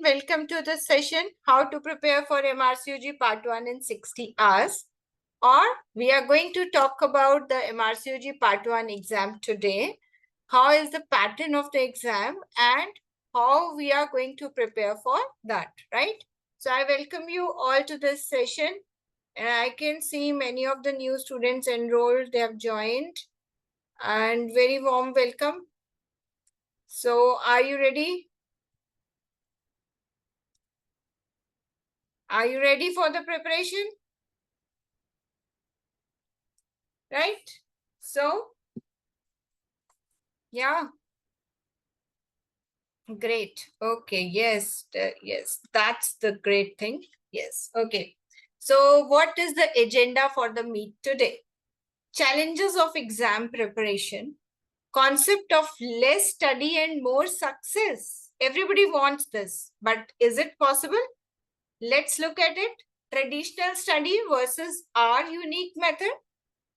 welcome to the session, How to Prepare for MRCOG Part 1 in 60 Hours. Or we are going to talk about the MRCOG Part 1 exam today. How is the pattern of the exam and how we are going to prepare for that, right? So I welcome you all to this session. And I can see many of the new students enrolled, they have joined. And very warm welcome. So are you ready? Are you ready for the preparation? Right? So, yeah. Great. Okay. Yes. Yes. That's the great thing. Yes. Okay. So what is the agenda for the meet today? Challenges of exam preparation. Concept of less study and more success. Everybody wants this, but is it possible? Let's look at it. Traditional study versus our unique method.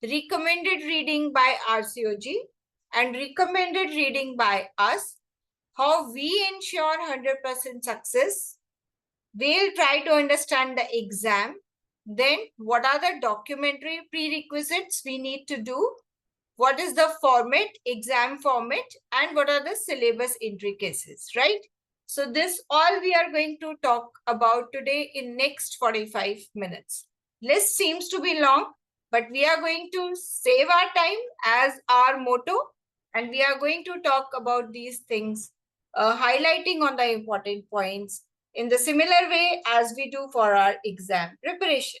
Recommended reading by RCOG and recommended reading by us. How we ensure 100% success. We'll try to understand the exam. Then what are the documentary prerequisites we need to do? What is the format, exam format, and what are the syllabus intricacies, right? So this all we are going to talk about today in next 45 minutes. List seems to be long, but we are going to save our time as our motto, and we are going to talk about these things, highlighting on the important points in the similar way as we do for our exam preparation.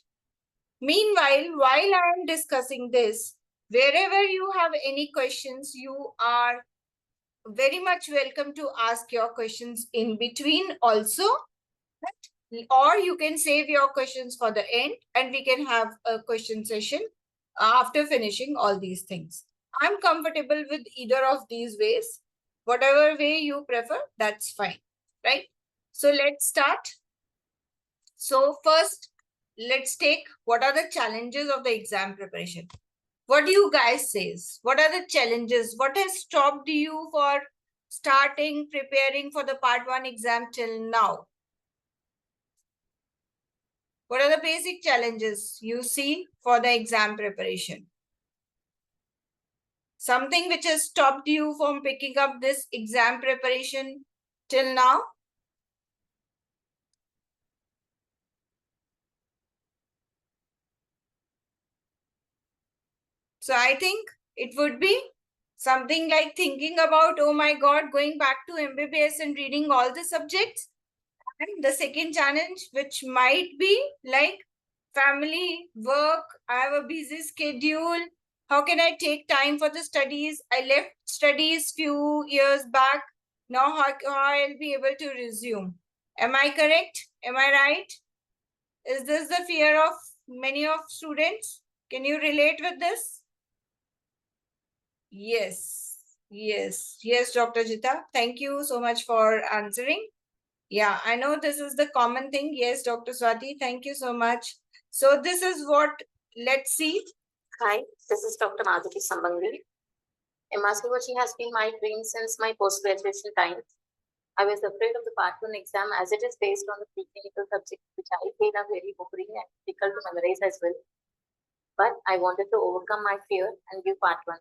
Meanwhile, while I am discussing this, wherever you have any questions, you are very much welcome to ask your questions in between also. Right? Or you can save your questions for the end and we can have a question session after finishing all these things. I'm comfortable with either of these ways. Whatever way you prefer, that's fine, right? So let's start. So first, let's take what are the challenges of the exam preparation. What do you guys say? What are the challenges? What has stopped you for starting preparing for the part 1 exam till now? What are the basic challenges you see for the exam preparation? Something which has stopped you from picking up this exam preparation till now? So I think it would be something like thinking about, oh my God, going back to MBBS and reading all the subjects. And the second challenge, which might be like family, work, I have a busy schedule. How can I take time for the studies? I left studies few years back. Now how I'll be able to resume? Am I correct? Am I right? Is this the fear of many of students? Can you relate with this? Yes, yes, Dr. Jita. Thank you so much for answering. Yeah, I know this is the common thing. Yes, Dr. Swati, thank you so much. So this is what, let's see. Hi, this is Dr. Madhuri Sambangi. MRCOG has been my dream since my post-graduation times. I was afraid of the Part 1 exam as it is based on the preclinical subjects which I feel are very boring and difficult to memorize as well. But I wanted to overcome my fear and give Part 1.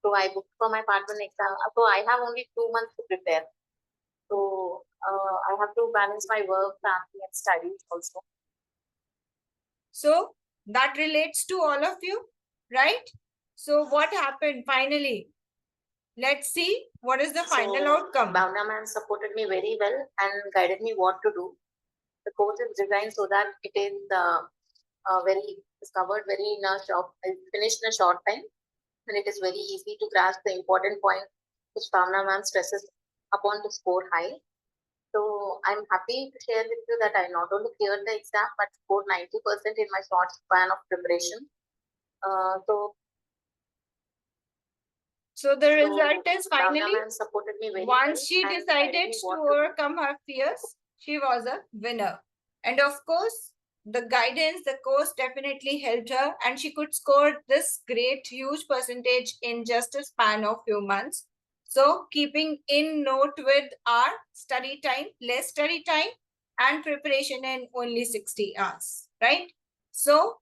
So I booked for my Part 1 exam. So I have only 2 months to prepare. So I have to balance my work, family and studies also. So that relates to all of you, right? So what happened finally? Let's see what is the final outcome. Bhavna ma'am supported me very well and guided me what to do. The course is designed so that it is covered very in a short, finished in a short time, and it is very easy to grasp the important point which Bhavna ma'am stresses upon to score high. So I'm happy to share with you that I not only cleared the exam but scored 90% in my short span of preparation. So the result is finally, supported me very once well she decided to overcome her fears, she was a winner. And of course, the guidance, the course definitely helped her and she could score this great, huge percentage in just a span of few months. So keeping in note with our study time, less study time and preparation in only 60 hours, right? So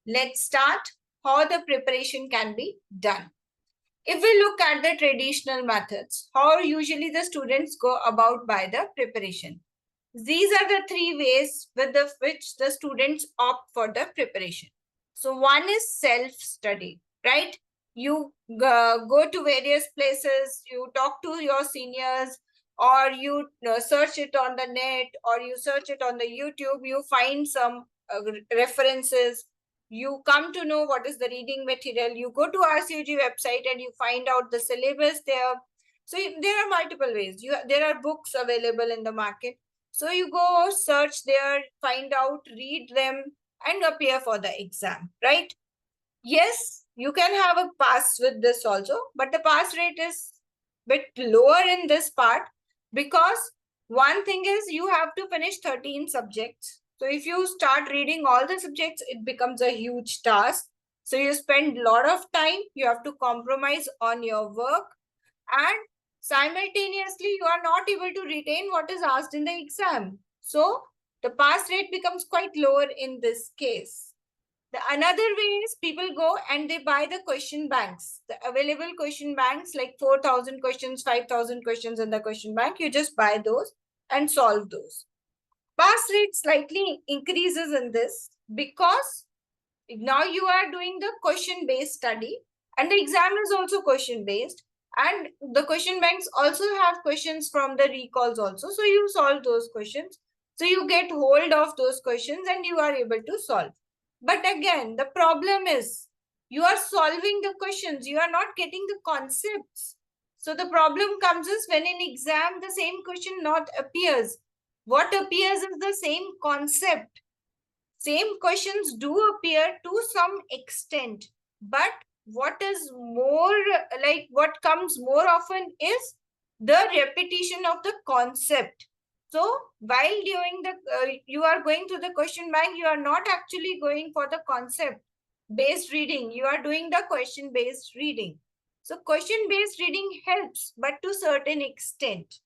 let's start how the preparation can be done. If we look at the traditional methods, how usually the students go about by the preparation. These are the three ways with which the students opt for the preparation. So one is self-study, right? You go to various places, you talk to your seniors, or you search it on the net, or you search it on the YouTube, you find some references, you come to know what is the reading material, you go to RCOG website and you find out the syllabus there. So there are multiple ways. There are books available in the market. So you go search there, find out, read them, and appear for the exam, right? Yes, you can have a pass with this also, but the pass rate is bit lower in this part because one thing is you have to finish 13 subjects. So if you start reading all the subjects, it becomes a huge task. So you spend a lot of time, you have to compromise on your work, and simultaneously you are not able to retain what is asked in the exam. So the pass rate becomes quite lower in this case. The another way is people go and they buy the question banks, the available question banks like 4,000 questions, 5,000 questions in the question bank. You just buy those and solve those. Pass rate slightly increases in this because now you are doing the question based study and the exam is also question based, and the question banks also have questions from the recalls also. So you solve those questions. So you get hold of those questions and you are able to solve. But again, the problem is you are solving the questions, you are not getting the concepts. So the problem comes is when in exam the same question not appears. What appears is the same concept. Same questions do appear to some extent, but what is more like what comes more often is the repetition of the concept. So while doing the you are going to the question bank, you are not actually going for the concept based reading, you are doing the question based reading. So question based reading helps, but to certain extent,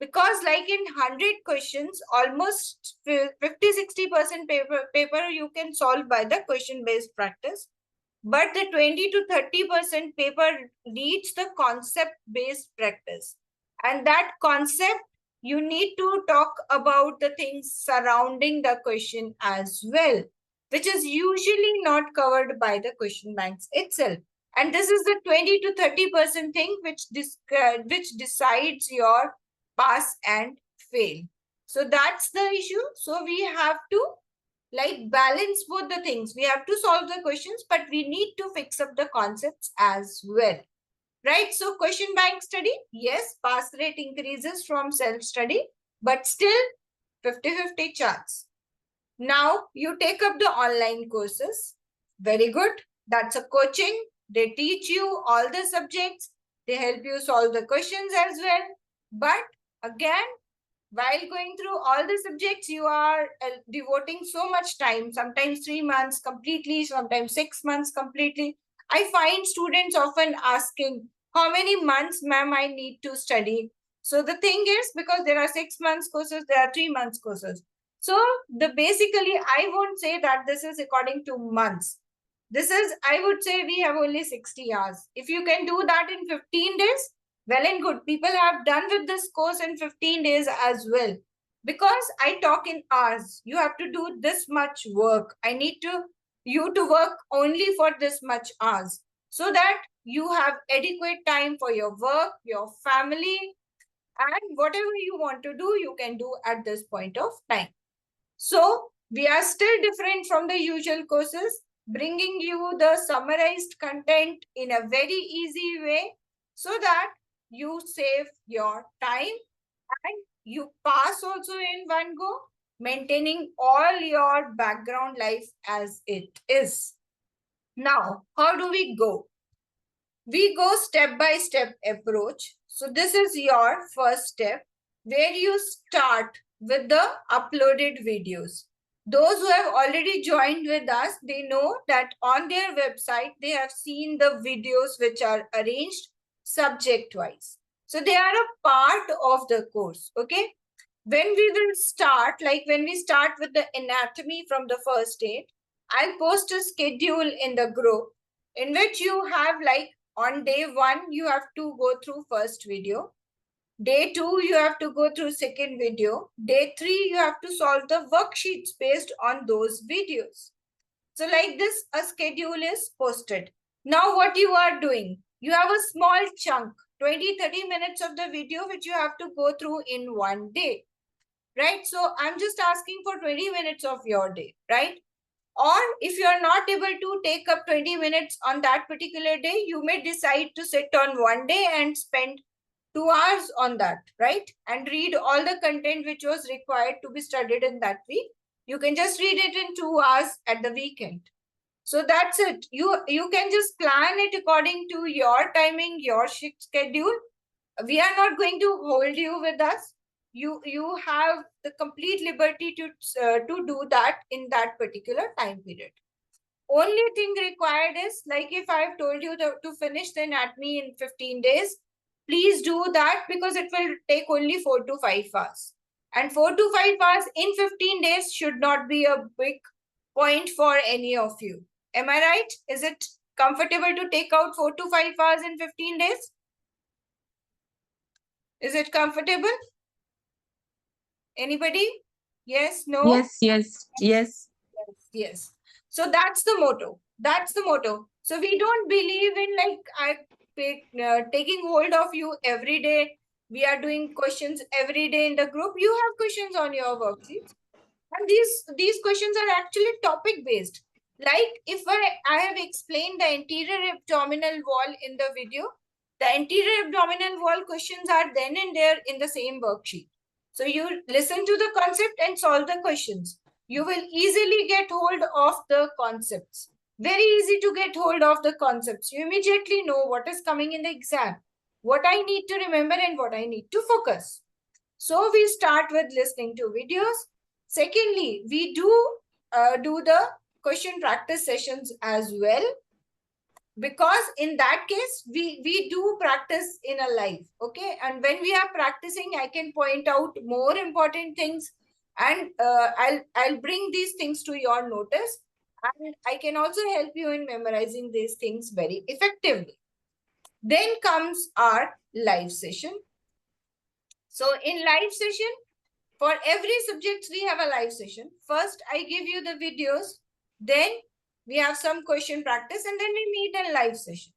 because like in 100 questions, almost 50-60% paper you can solve by the question based practice, but the 20 to 30% paper needs the concept based practice, and that concept you need to talk about the things surrounding the question as well, which is usually not covered by the question banks itself. And this is the 20 to 30% thing which decides your pass and fail. So that's the issue. So we have to like balance both the things. We have to solve the questions, but we need to fix up the concepts as well. Right? So question bank study, yes, pass rate increases from self-study, but still 50-50 chance. Now you take up the online courses. Very good. That's a coaching. They teach you all the subjects. They help you solve the questions as well. But again, while going through all the subjects, you are devoting so much time, sometimes 3 months completely, sometimes 6 months completely. I find students often asking, how many months, ma'am, I need to study? So the thing is, because there are 6 months courses, there are 3 months courses. So basically, I won't say that this is according to months. This is, I would say we have only 60 hours. If you can do that in 15 days, well and good. People have done with this course in 15 days as well. Because I talk in hours. You have to do this much work. I need you to work only for this much hours, so that you have adequate time for your work, your family, and whatever you want to do, you can do at this point of time. So we are still different from the usual courses, bringing you the summarized content in a very easy way so that you save your time and you pass also in one go, maintaining all your background life as it is. Now, how do we go? We go step-by-step approach. So this is your first step where you start with the uploaded videos. Those who have already joined with us, they know that on their website, they have seen the videos which are arranged subject-wise. So they are a part of the course, okay? When we will start, like when we start with the anatomy from the first day, I'll post a schedule in the group in which you have like on day 1, you have to go through first video. Day 2, you have to go through second video. Day 3, you have to solve the worksheets based on those videos. So like this, a schedule is posted. Now what you are doing, you have a small chunk, 20-30 minutes of the video which you have to go through in one day, right? So I'm just asking for 20 minutes of your day, right? Or if you're not able to take up 20 minutes on that particular day, you may decide to sit on one day and spend 2 hours on that, right? And read all the content which was required to be studied in that week. You can just read it in 2 hours at the weekend. So that's it. You can just plan it according to your timing, your shift schedule. We are not going to hold you with us. You have the complete liberty to do that in that particular time period. Only thing required is, like if I've told you to finish the anatomy in 15 days, please do that because it will take only 4 to 5 hours. And 4 to 5 hours in 15 days should not be a big point for any of you. Am I right? Is it comfortable to take out 4 to 5 hours in 15 days? Is it comfortable? Anybody? Yes, no? Yes, yes, yes. Yes. So that's the motto. That's the motto. So we don't believe in taking hold of you every day. We are doing questions every day in the group. You have questions on your worksheets. And these questions are actually topic based. Like if I have explained the anterior abdominal wall in the video, the anterior abdominal wall questions are then and there in the same worksheet. So you listen to the concept and solve the questions. You will easily get hold of the concepts. Very easy to get hold of the concepts. You immediately know what is coming in the exam, what I need to remember and what I need to focus. So we start with listening to videos. Secondly, we do the question practice sessions as well, because in that case we do practice in a live, okay? And when we are practicing, I can point out more important things, and I'll bring these things to your notice, and I can also help you in memorizing these things very effectively. Then comes our live session. So in live session, for every subject, we have a live session. First, I give you the videos. Then we have some question practice, and then we meet in live session.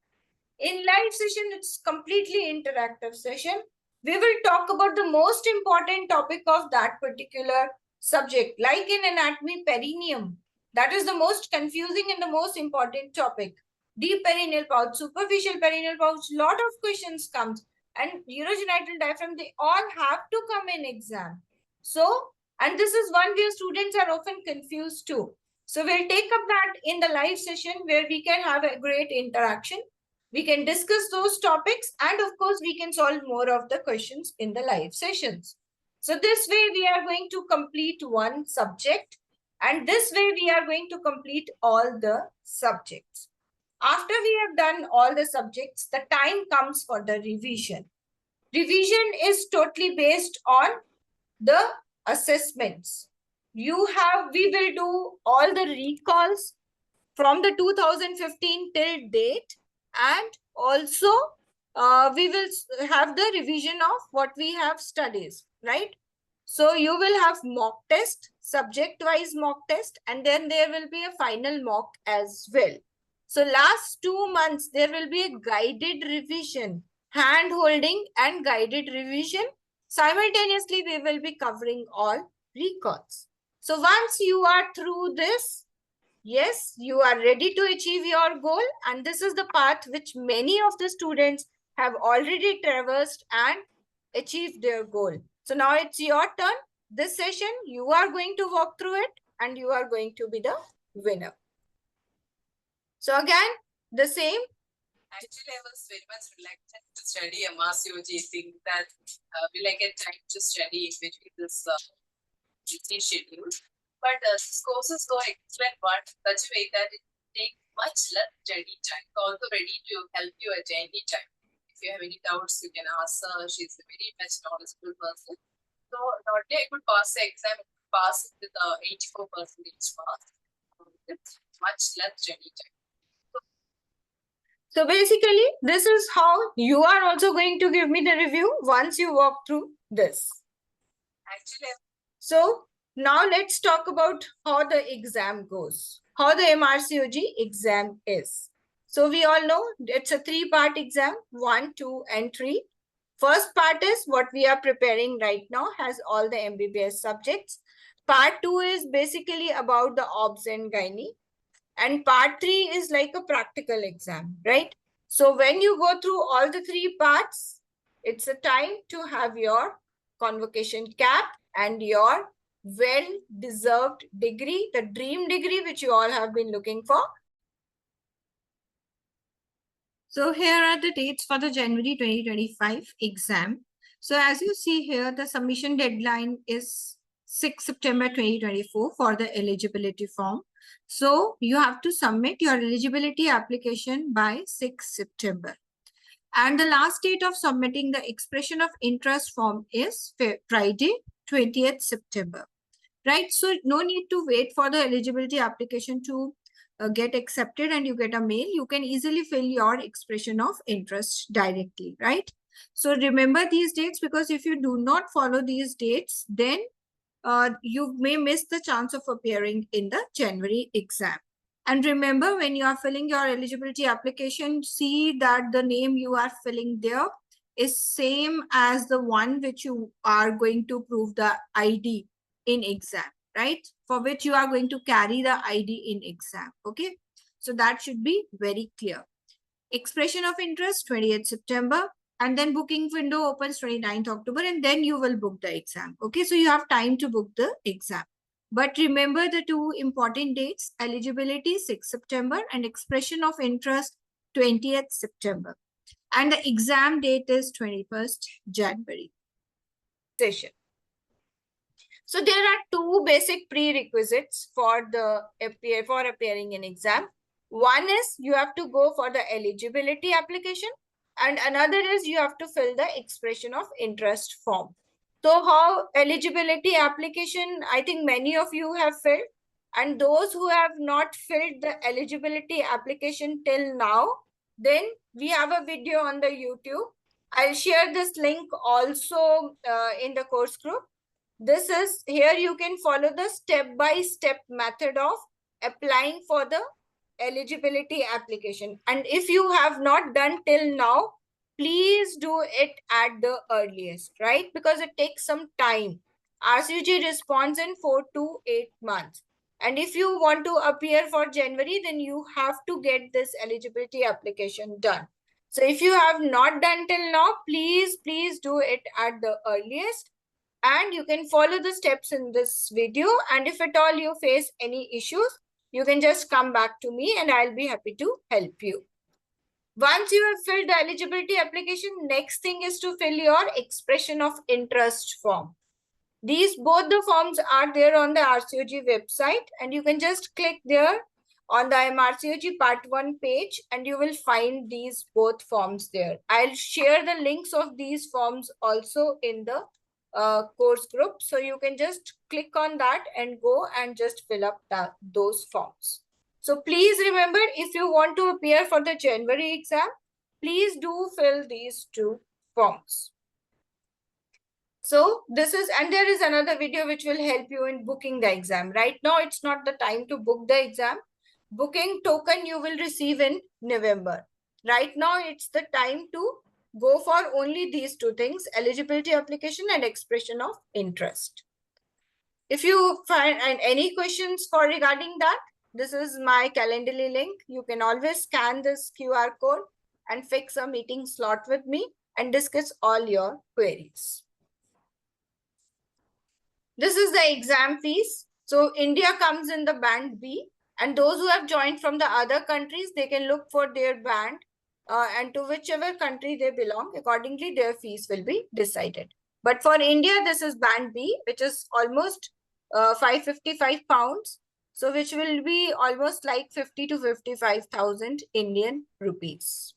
In live session, it's completely interactive session. We will talk about the most important topic of that particular subject, like in anatomy, perineum. That is the most confusing and the most important topic. Deep perineal pouch, superficial perineal pouch, lot of questions comes. And urogenital diaphragm, they all have to come in exam. So, and this is one where students are often confused too. So we'll take up that in the live session where we can have a great interaction. We can discuss those topics, and of course, we can solve more of the questions in the live sessions. So this way, we are going to complete one subject, and this way, we are going to complete all the subjects. After we have done all the subjects, the time comes for the revision. Revision is totally based on the assessments. We will do all the recalls from the 2015 till date, and also we will have the revision of what we have studies, right? So you will have mock test, subject wise mock test, and then there will be a final mock as well. So last 2 months, there will be a guided revision, hand holding and guided revision. Simultaneously, we will be covering all recalls. So once you are through this, yes, you are ready to achieve your goal, and this is the path which many of the students have already traversed and achieved their goal. So now it's your turn. This session, you are going to walk through it, and you are going to be the winner. So again, the same. Actually, I was very much reluctant to study MRCOG, thinking that will I get time to study in between this busy schedule. But this courses go excellent one such a way that it takes much less study time. It's also ready to help you at any time. if you have any doubts, you can ask her. She's a very much knowledgeable person. So not only I could pass the exam, pass with the 84% pass with much less journey time. So basically, this is how you are also going to give me the review once you walk through this. Actually, So now let's talk about how the exam goes, how the MRCOG exam is. So we all know it's a 3-part exam, 1, 2, and 3. First part is what we are preparing right now, has all the MBBS subjects. Part 2 is basically about the obs and gynae. And part 3 is like a practical exam, right? So when you go through all the 3 parts, it's a time to have your convocation cap and your well-deserved degree, the dream degree which you all have been looking for. So here are the dates for the January 2025 exam. So as you see here, the submission deadline is 6 September 2024 for the eligibility form. So you have to submit your eligibility application by 6 September. And the last date of submitting the expression of interest form is Friday, 20th September. Right? So no need to wait for the eligibility application to get accepted and you get a mail. You can easily fill your expression of interest directly, right? So remember these dates, because if you do not follow these dates, then you may miss the chance of appearing in the January exam. And remember, when you are filling your eligibility application, see that the name you are filling there is same as the one which you are going to prove the ID in exam, right? For which you are going to carry the ID in exam, okay? So that should be very clear. Expression of interest, 28th September. And then booking window opens 29th October, and then you will book the exam. Okay, so you have time to book the exam. But remember the 2 important dates, eligibility 6 September and expression of interest 20th September. And the exam date is 21st January. Session. So there are 2 basic prerequisites for appearing in exam. One is you have to go for the eligibility application, and another is you have to fill the expression of interest form. So how eligibility application, I think many of you have filled, and those who have not filled the eligibility application till now, then we have a video on the YouTube. I'll share this link also in the course group. This is, here you can follow the step-by-step method of applying for the eligibility application. And if you have not done till now, please do it at the earliest, right? Because it takes some time. RCOG responds in 4 to 8 months. And if you want to appear for January, then you have to get this eligibility application done. So if you have not done till now, please do it at the earliest. And you can follow the steps in this video. And if at all you face any issues, you can just come back to me and I'll be happy to help you. Once you have filled the eligibility application, next thing is to fill your expression of interest form. These both the forms are there on the RCOG website, and you can just click there on the MRCOG part 1 page and you will find these both forms there. I'll share the links of these forms also in the course group. So you can just click on that and go and just fill up those forms. So please remember, if you want to appear for the January exam, please do fill these 2 forms. So this is, and there is another video which will help you in booking the exam. Right now, it's not the time to book the exam. Booking token you will receive in November. Right now, it's the time to go for only these 2 things, eligibility application and expression of interest. If you find any questions for regarding that, this is my Calendly link. You can always scan this QR code and fix a meeting slot with me and discuss all your queries. This is the exam fees. So India comes in the band B, and those who have joined from the other countries, they can look for their band and to whichever country they belong, accordingly their fees will be decided. But for India, this is band B, which is almost 555 pounds. So which will be almost like 50 to 55,000 Indian rupees.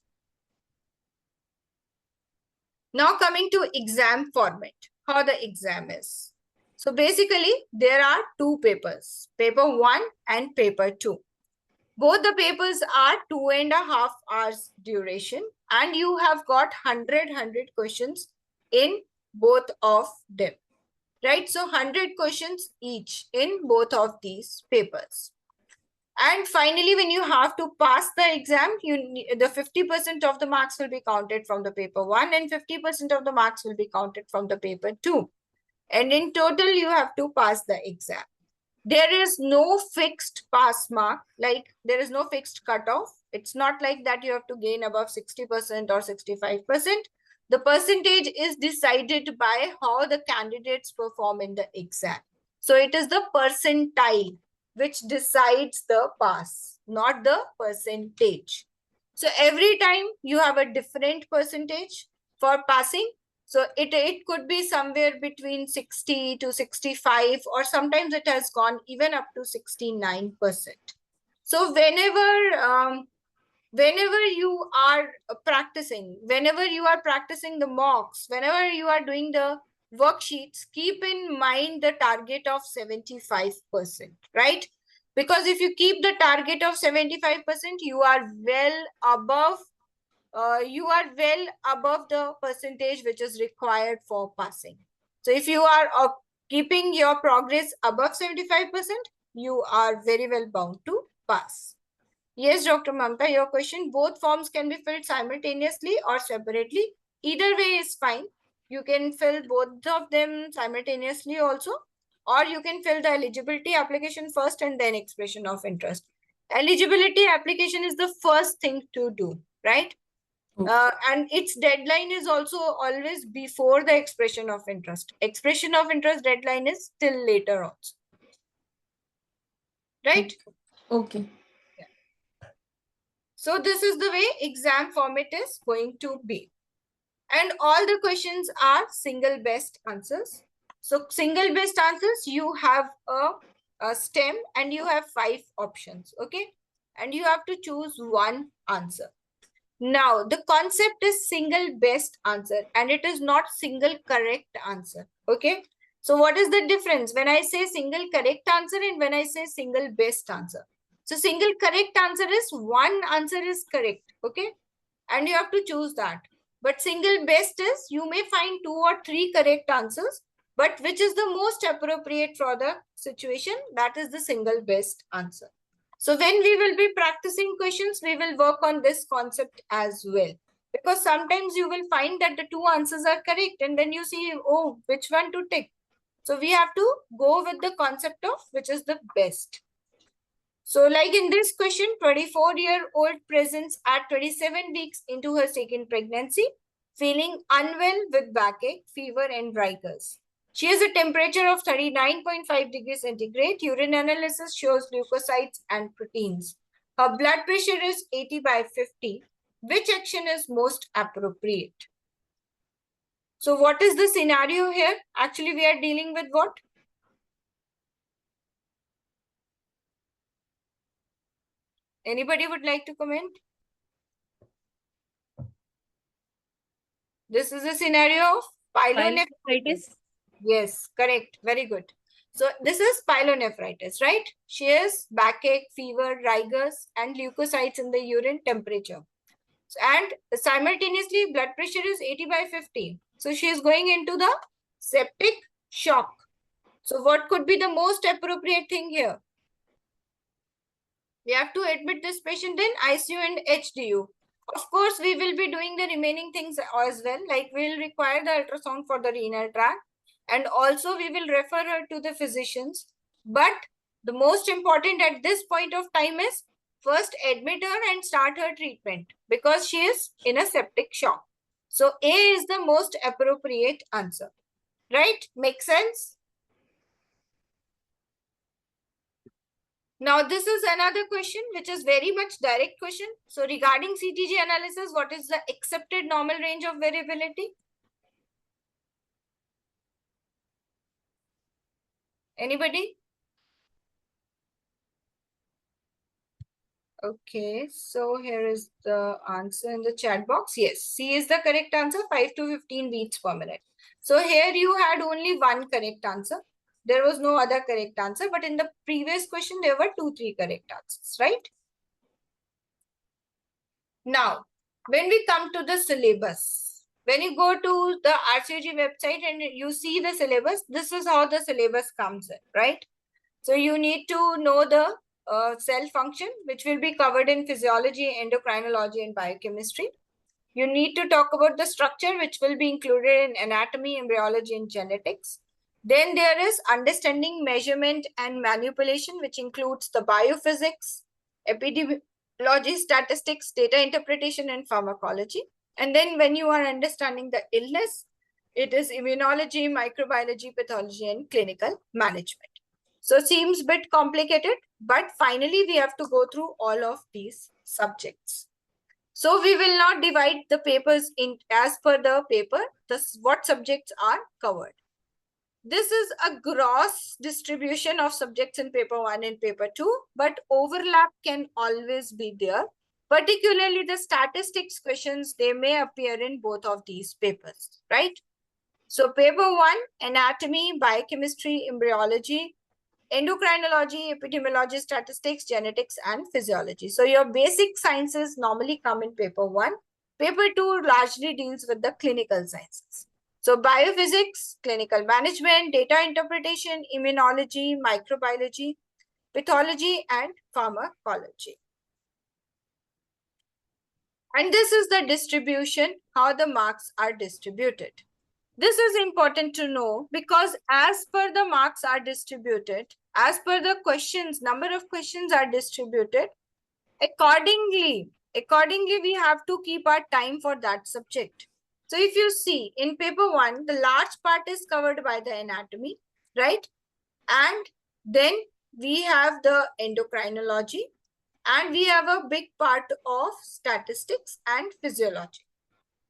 Now coming to exam format, how the exam is. So basically there are two papers, paper 1 and paper 2. Both the papers are 2.5 hours duration and you have got 100 questions in both of them, right? So 100 questions each in both of these papers. And finally, when you have to pass the exam, the 50% of the marks will be counted from the paper 1 and 50% of the marks will be counted from the paper 2. And in total, you have to pass the exam. There is no fixed pass mark, like there is no fixed cutoff. It's not like that you have to gain above 60% or 65%. The percentage is decided by how the candidates perform in the exam. So it is the percentile which decides the pass, not the percentage. So every time you have a different percentage for passing. So it could be somewhere between 60 to 65, or sometimes it has gone even up to 69%. So whenever you are practicing, whenever you are practicing the mocks, whenever you are doing the worksheets, keep in mind the target of 75%, right? Because if you keep the target of 75%, you are well above the percentage which is required for passing. So if you are keeping your progress above 75%, you are very well bound to pass. Yes, Dr. Mamta, your question, both forms can be filled simultaneously or separately. Either way is fine. You can fill both of them simultaneously also, or you can fill the eligibility application first and then expression of interest. Eligibility application is the first thing to do, right? And its deadline is also always before the expression of interest. Expression of interest deadline is till later also. Right? Okay. So this is the way exam format is going to be. And all the questions are single best answers. So single best answers, you have a stem and you have 5 options. Okay. And you have to choose one answer. Now, the concept is single best answer and it is not single correct answer. Okay. So what is the difference when I say single correct answer and when I say single best answer? So single correct answer is one answer is correct. Okay. And you have to choose that. But single best is you may find 2 or 3 correct answers, but which is the most appropriate for the situation? That is the single best answer. So when we will be practicing questions, we will work on this concept as well. Because sometimes you will find that the 2 answers are correct and then you see, oh, which one to tick. So we have to go with the concept of which is the best. So like in this question, 24-year-old presents at 27 weeks into her second pregnancy, feeling unwell with backache, fever and rigors. She has a temperature of 39.5 degrees centigrade. Urine analysis shows leukocytes and proteins. Her blood pressure is 80/50. Which action is most appropriate? So what is the scenario here? Actually, we are dealing with what? Anybody would like to comment? This is a scenario of pyelonephritis. Yes, correct. Very good. So this is pyelonephritis, right? She has backache, fever, rigors, and leukocytes in the urine, temperature. And simultaneously, blood pressure is 80/50. So she is going into the septic shock. So what could be the most appropriate thing here? We have to admit this patient in ICU and HDU. Of course, we will be doing the remaining things as well. Like we will require the ultrasound for the renal tract. And also we will refer her to the physicians. But the most important at this point of time is first admit her and start her treatment because she is in a septic shock. So A is the most appropriate answer. Right? Make sense? Now, this is another question which is very much direct question. So regarding CTG analysis, what is the accepted normal range of variability? Anybody? Okay, so here is the answer in the chat box. Yes, C is the correct answer, 5 to 15 beats per minute. So here you had only one correct answer. There was no other correct answer, but in the previous question, there were 2, 3 correct answers, right? Now, when we come to the syllabus, when you go to the RCOG website and you see the syllabus, this is how the syllabus comes in, right? So you need to know the cell function, which will be covered in physiology, endocrinology, and biochemistry. You need to talk about the structure, which will be included in anatomy, embryology, and genetics. Then there is understanding, measurement, and manipulation, which includes the biophysics, epidemiology, statistics, data interpretation, and pharmacology. And then when you are understanding the illness, it is immunology, microbiology, pathology, and clinical management. So it seems a bit complicated, but finally we have to go through all of these subjects. So we will not divide the papers in as per the paper, what subjects are covered. This is a gross distribution of subjects in paper 1 and paper 2, but overlap can always be there. Particularly the statistics questions, they may appear in both of these papers, right? So paper 1, anatomy, biochemistry, embryology, endocrinology, epidemiology, statistics, genetics, and physiology. So your basic sciences normally come in paper 1. Paper 2 largely deals with the clinical sciences. So biophysics, clinical management, data interpretation, immunology, microbiology, pathology, and pharmacology. And this is the distribution, how the marks are distributed. This is important to know because as per the marks are distributed, as per the questions, number of questions are distributed, accordingly we have to keep our time for that subject. So if you see in paper 1, the large part is covered by the anatomy, right? And then we have the endocrinology and we have a big part of statistics and physiology.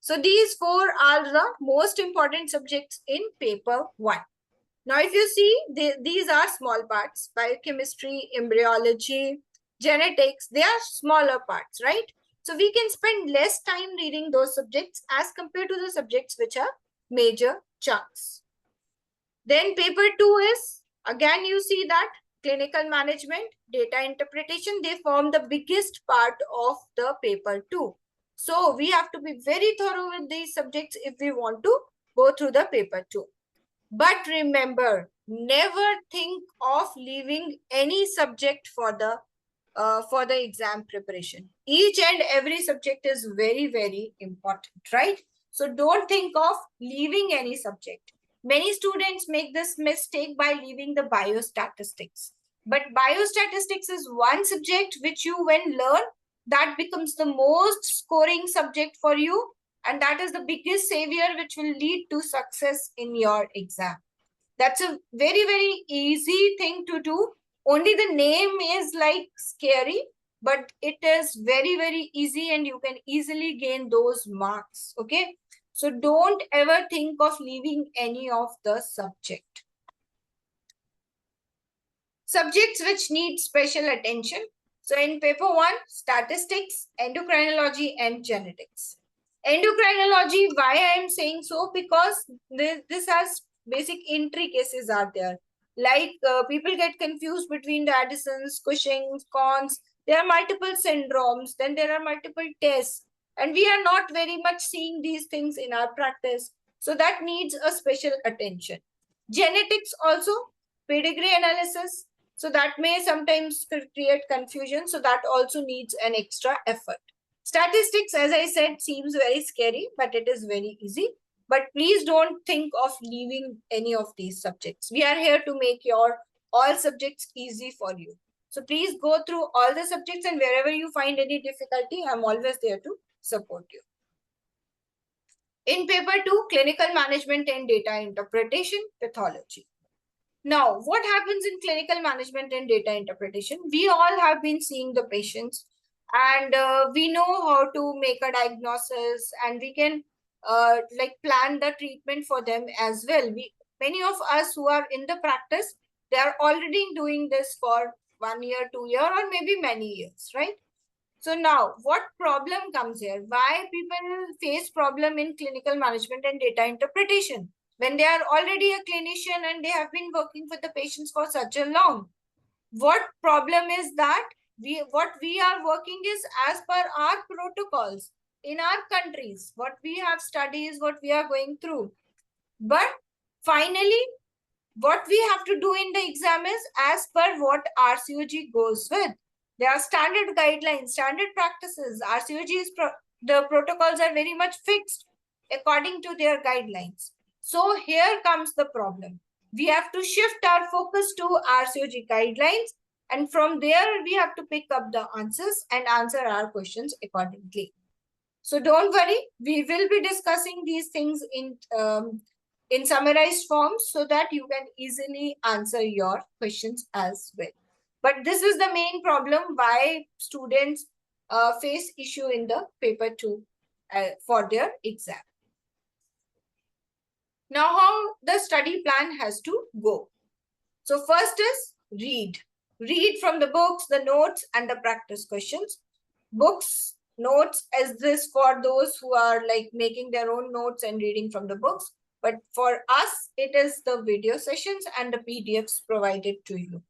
So these 4 are the most important subjects in paper 1. Now, if you see, these are small parts, biochemistry, embryology, genetics, they are smaller parts, right? So we can spend less time reading those subjects as compared to the subjects which are major chunks. Then paper 2 is, again, you see that clinical management, data interpretation, they form the biggest part of the paper 2. So we have to be very thorough with these subjects if we want to go through the paper 2. But remember, never think of leaving any subject for the exam preparation. Each and every subject is very, very important, right? So don't think of leaving any subject. Many students make this mistake by leaving the biostatistics. But biostatistics is one subject which you, when learn, that becomes the most scoring subject for you. And that is the biggest savior which will lead to success in your exam. That's a very, very easy thing to do. Only the name is like scary, but it is very, very easy and you can easily gain those marks. Okay. So don't ever think of leaving any of the subject. Subjects which need special attention. So in paper 1, statistics, endocrinology, and genetics. Endocrinology, why I am saying so? Because this has basic entry cases are there. Like people get confused between the Addison's, Cushing's, Conn's. There are multiple syndromes. Then there are multiple tests. And we are not very much seeing these things in our practice. So that needs a special attention. Genetics also, pedigree analysis. So that may sometimes create confusion. So that also needs an extra effort. Statistics, as I said, seems very scary, but it is very easy. But please don't think of leaving any of these subjects. We are here to make your all subjects easy for you. So please go through all the subjects and wherever you find any difficulty, I'm always there to support you. In paper 2, clinical management and data interpretation, pathology. Now, what happens in clinical management and data interpretation? We all have been seeing the patients and we know how to make a diagnosis and we can like plan the treatment for them as well. Many of us who are in the practice, they are already doing this for 1 year, 2 years, or maybe many years, right? So now, what problem comes here? Why people face problem in clinical management and data interpretation when they are already a clinician and they have been working with the patients for such a long? What problem is that what we are working is as per our protocols in our countries. What we have studied is what we are going through. But finally, what we have to do in the exam is as per what RCOG goes with. There are standard guidelines, standard practices. RCOG is the protocols are very much fixed according to their guidelines. So here comes the problem. We have to shift our focus to RCOG guidelines, and from there we have to pick up the answers and answer our questions accordingly. So don't worry, we will be discussing these things in summarized form so that you can easily answer your questions as well. But this is the main problem why students face issue in the paper 2 for their exam. Now, how the study plan has to go. So first is read. Read from the books, the notes, and the practice questions. Books, notes, is this for those who are like making their own notes and reading from the books. But for us, it is the video sessions and the PDFs provided to you.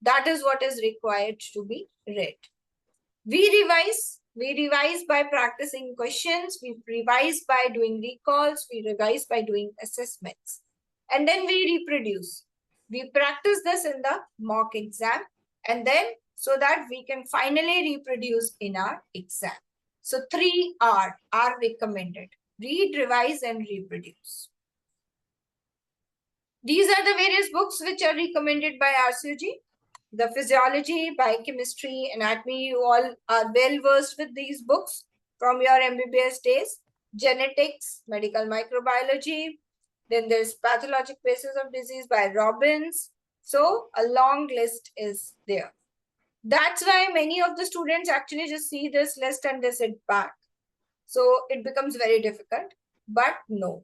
That is what is required to be read. We revise by practicing questions. We revise by doing recalls. We revise by doing assessments. And then we reproduce. We practice this in the mock exam, and then so that we can finally reproduce in our exam. So 3 are recommended: read, revise, and reproduce. These are the various books which are recommended by RCOG. The physiology, biochemistry, anatomy, you all are well versed with these books from your MBBS days. Genetics, medical microbiology. Then there's pathologic basis of disease by Robbins. So a long list is there. That's why many of the students actually just see this list and they sit back. So it becomes very difficult, but no.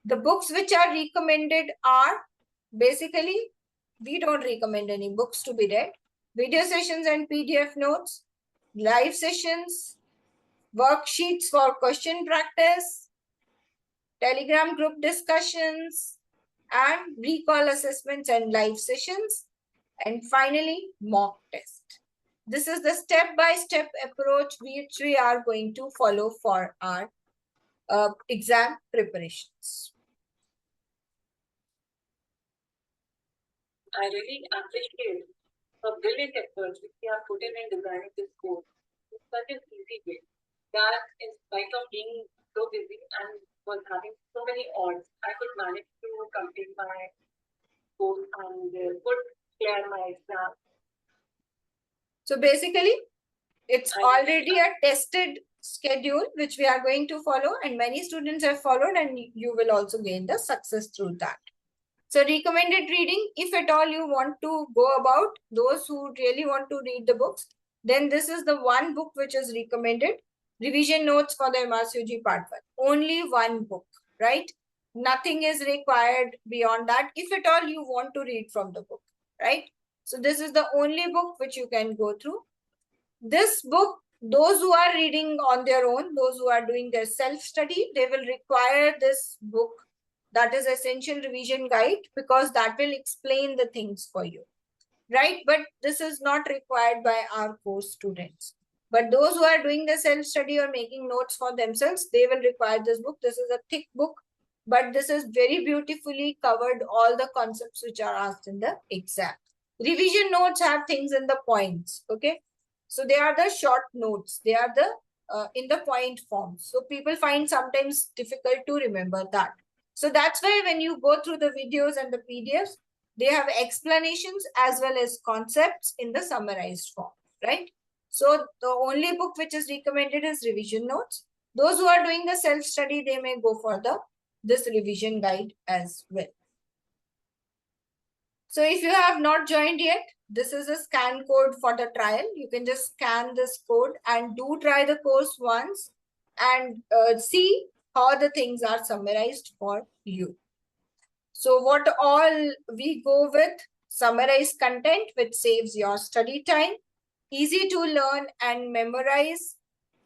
The books which are recommended are basically, we don't recommend any books to be read. Video sessions and PDF notes, live sessions, worksheets for question practice, Telegram group discussions, and recall assessments and live sessions, and finally mock test. This is the step-by-step approach which we are going to follow for our exam preparations. I really appreciate the brilliant efforts which you have put in designing this course in such an easy way that in spite of being so busy and was having so many odds, I could manage to complete my course and could clear my exam. So basically, it's already a tested schedule which we are going to follow, and many students have followed, and you will also gain the success through that. So recommended reading, if at all you want to go about, those who really want to read the books, then this is the one book which is recommended. Revision notes for the MRCOG part 1. Only one book, right? Nothing is required beyond that, if at all you want to read from the book, right? So this is the only book which you can go through. This book, those who are reading on their own, those who are doing their self-study, they will require this book, that is Essential Revision Guide, because that will explain the things for you, right? But this is not required by our course students. But those who are doing the self-study or making notes for themselves, they will require this book. This is a thick book, but this is very beautifully covered all the concepts which are asked in the exam. Revision notes have things in the points, okay? So they are the short notes. They are the in the point form. So people find sometimes difficult to remember that. So that's why when you go through the videos and the PDFs, they have explanations as well as concepts in the summarized form, right? So the only book which is recommended is revision notes. Those who are doing the self-study, they may go for this revision guide as well. So if you have not joined yet, this is a scan code for the trial. You can just scan this code and do try the course once and see how the things are summarized for you. So what all we go with: summarized content, which saves your study time. easy to learn and memorize.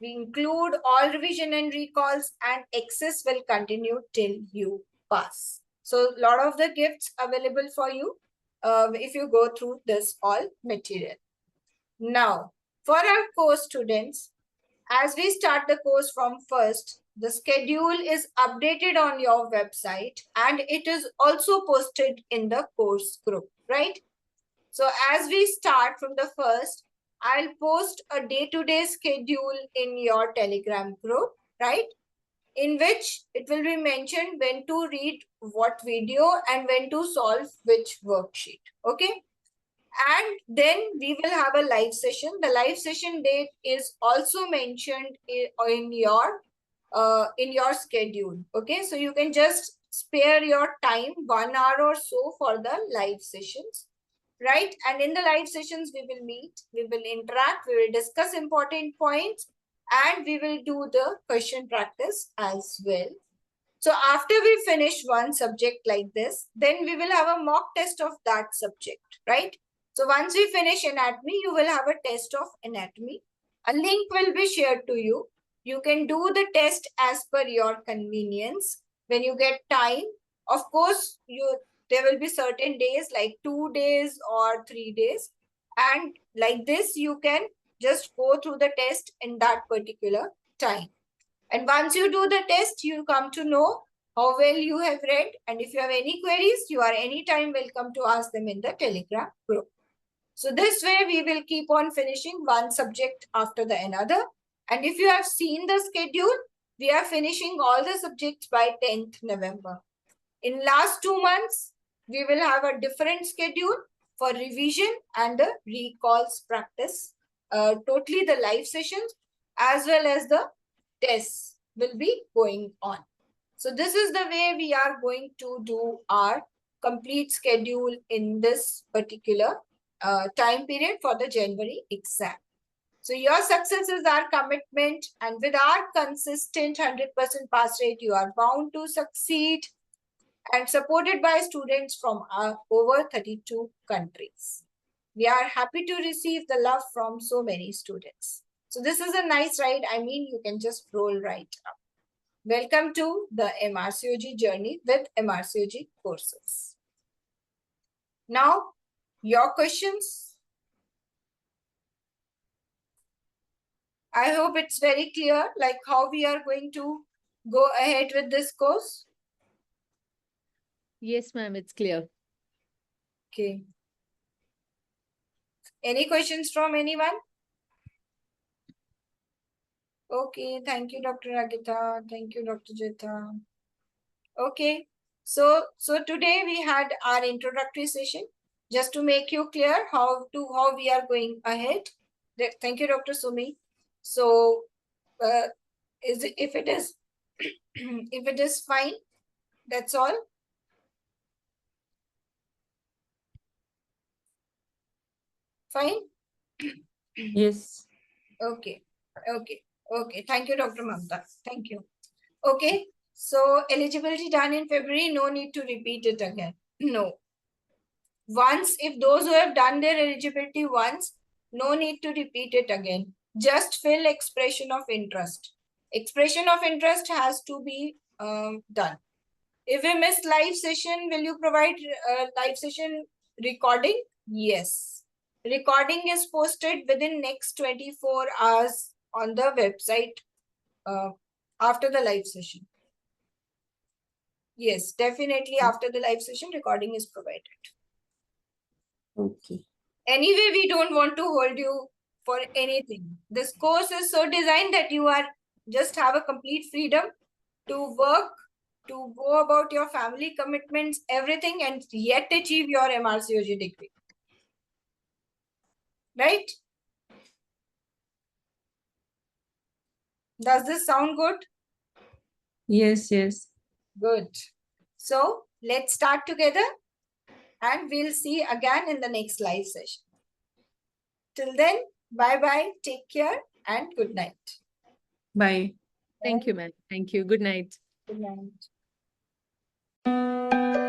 We include all revision and recalls, and access will continue till you pass. So a lot of the gifts available for you if you go through this all material. Now, for our course students, as we start the course from first, the schedule is updated on your website and it is also posted in the course group, right? So as we start from the first, I'll post a day-to-day schedule in your Telegram group, right? In which it will be mentioned when to read what video and when to solve which worksheet, okay? And then we will have a live session. The live session date is also mentioned in your schedule. Okay, so you can just spare your time, 1 hour or so for the live sessions, right? And in the live sessions, we will meet, we will interact, we will discuss important points, and we will do the question practice as well. So after we finish one subject like this, then we will have a mock test of that subject, right? So once we finish anatomy, you will have a test of anatomy. A link will be shared to you. You can do the test as per your convenience when you get time. Of course, there will be certain days like 2 days or 3 days. And like this, you can just go through the test in that particular time. And once you do the test, you come to know how well you have read. And if you have any queries, you are anytime welcome to ask them in the Telegram group. So this way we will keep on finishing one subject after the another. And if you have seen the schedule, we are finishing all the subjects by 10th November. In last 2 months, we will have a different schedule for revision and the recalls practice. Totally the live sessions as well as the tests will be going on. So this is the way we are going to do our complete schedule in this particular time period for the January exam. So your success is our commitment, and with our consistent 100% pass rate, you are bound to succeed, and supported by students from over 32 countries. We are happy to receive the love from so many students. So this is a nice ride. I mean, you can just roll right up. Welcome to the MRCOG journey with MRCOG courses. Now, your questions. I hope it's very clear, like how we are going to go ahead with this course. Yes, ma'am, it's clear. Okay. Any questions from anyone? Okay, thank you, Dr. Agita. Thank you, Dr. Jeta. Okay, so today we had our introductory session just to make you clear how we are going ahead. Thank you, Dr. Sumi. So, if it is if it is fine, that's all. Fine. Yes. Okay. Okay. Thank you, Dr. Mamta. Thank you. Okay. So eligibility done in February, no need to repeat it again. No. Once, if those who have done their eligibility once, no need to repeat it again. Just fill expression of interest. Expression of interest has to be done. If we miss live session, will you provide live session recording? Yes. Recording is posted within next 24 hours on the website after the live session. Yes, definitely after the live session, recording is provided. Okay. Anyway, we don't want to hold you for anything. This course is so designed that you are just have a complete freedom to work, to go about your family commitments, everything, and yet achieve your MRCOG degree. Right? Does this sound good? Yes, yes. Good. So let's start together and we'll see again in the next live session. Till then, bye-bye, take care, and good night. Bye. Thank you, ma'am. Thank you. Good night. Good night.